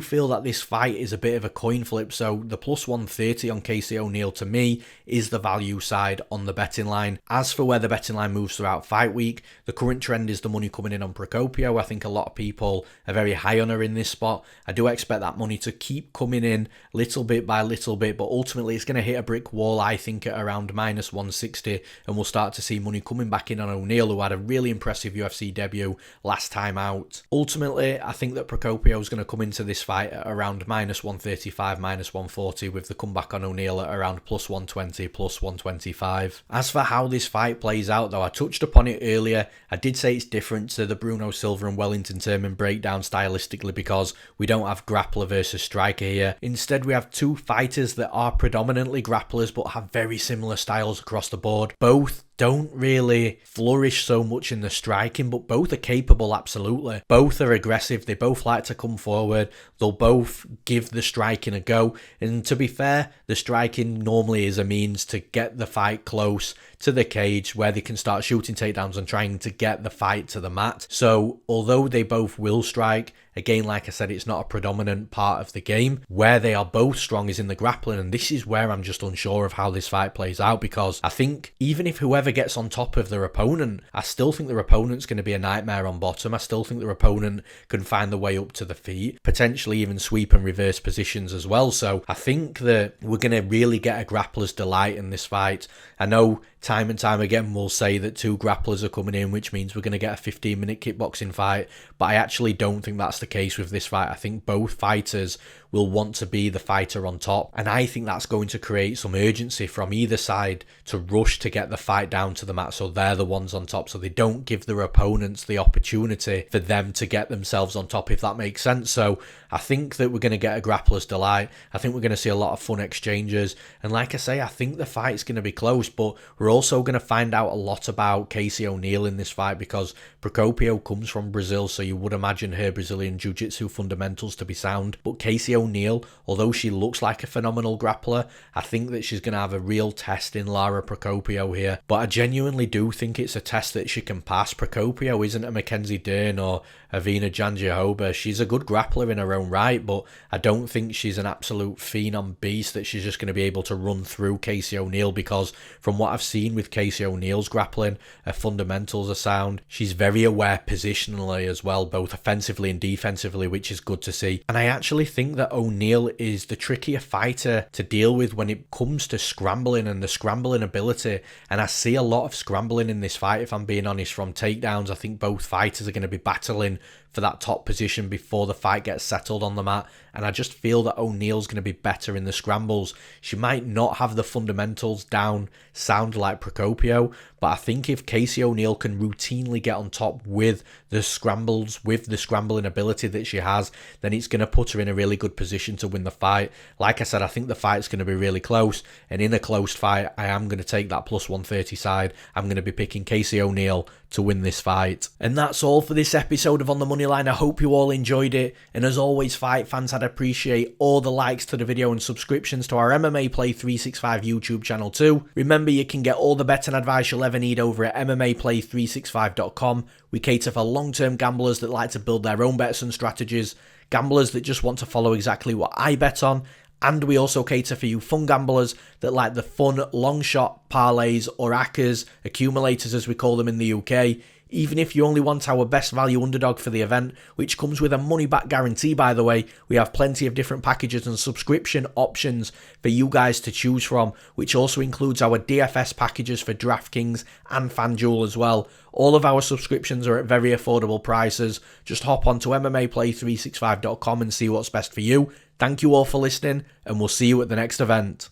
feel that this fight is a bit of a coin flip, so the plus 130 on Casey O'Neill to me is the value side on the betting line. As for where the betting line moves throughout fight week, the current trend is the money coming in on Procopio. I think a lot of people are very high on her in this spot. I do expect that money to keep coming in little bit by little bit, but ultimately it's going to hit a brick wall, I think, at around minus 160, and we'll start to see money coming back in on O'Neill, who had a really impressive UFC debut last time out. out. Ultimately, I think that Procopio is going to come into this fight at around -135, -140, with the comeback on O'Neal at around +120, +125. As for how this fight plays out though, I touched upon it earlier. I did say it's different to the Bruno, Silva and Wellington Turman breakdown stylistically because we don't have grappler versus striker here. Instead, we have two fighters that are predominantly grapplers but have very similar styles across the board. Both don't really flourish so much in the striking, but both are capable, absolutely. Both are aggressive, they both like to come forward, they'll both give the striking a go, and to be fair, the striking normally is a means to get the fight close to the cage where they can start shooting takedowns and trying to get the fight to the mat. So although they both will strike, again, like I said, it's not a predominant part of the game. Where they are both strong is in the grappling, and this is where I'm just unsure of how this fight plays out, because I think even if whoever gets on top of their opponent, I still think their opponent's going to be a nightmare on bottom. I still think their opponent can find the way up to the feet, potentially even sweep and reverse positions as well. So I think that we're going to really get a grappler's delight in this fight. I know time and time again we'll say that two grapplers are coming in, which means we're going to get a 15-minute kickboxing fight, but I actually don't think that's the case with this fight. I think both fighters will want to be the fighter on top, and I think that's going to create some urgency from either side to rush to get the fight down to the mat so they're the ones on top, so they don't give their opponents the opportunity for them to get themselves on top, if that makes sense. So I think that we're going to get a grappler's delight. I think we're going to see a lot of fun exchanges, and like I say, I think the fight's going to be close, but we're also going to find out a lot about Casey O'Neal in this fight because Procopio comes from Brazil, so you would imagine her Brazilian jiu-jitsu fundamentals to be sound. But Casey O'Neal, although she looks like a phenomenal grappler, I think that she's going to have a real test in Lara Procopio here. But I genuinely do think it's a test that she can pass. Procopio isn't a Mackenzie Dern or a Virna Jandiroba. She's a good grappler in her own right, but I don't think she's an absolute phenom beast that she's just going to be able to run through Casey O'Neal, because from what I've seen with Casey O'Neal's grappling, her fundamentals are sound. She's very aware positionally as well, both offensively and defensively, which is good to see. And I actually think that O'Neal is the trickier fighter to deal with when it comes to scrambling and the scrambling ability, and I see a lot of scrambling in this fight, if I'm being honest, from takedowns. I think both fighters are going to be battling for that top position before the fight gets settled on the mat, and I just feel that O'Neal's going to be better in the scrambles. She might not have the fundamentals down sound like Procopio, but I think if Casey O'Neal can routinely get on top with the scrambles, with the scrambling ability that she has, then it's going to put her in a really good position to win the fight. Like I said, I think the fight's going to be really close, and in a close fight, I am going to take that +130 side. I'm going to be picking Casey O'Neal to win this fight. And that's all for this episode of On the Money Line. I hope you all enjoyed it, and as always, fight fans, I'd appreciate all the likes to the video and subscriptions to our MMA Play 365 YouTube channel too. Remember, you can get all the betting advice you'll ever need over at MMAplay365.com. We cater for long-term gamblers that like to build their own bets and strategies, gamblers that just want to follow exactly what I bet on, and we also cater for you fun gamblers that like the fun long shot parlays or ACCAs, accumulators as we call them in the UK. Even if you only want our best value underdog for the event, which comes with a money back guarantee, by the way, we have plenty of different packages and subscription options for you guys to choose from, which also includes our DFS packages for DraftKings and FanDuel as well. All of our subscriptions are at very affordable prices. Just hop onto MMAplay365.com and see what's best for you. Thank you all for listening, and we'll see you at the next event.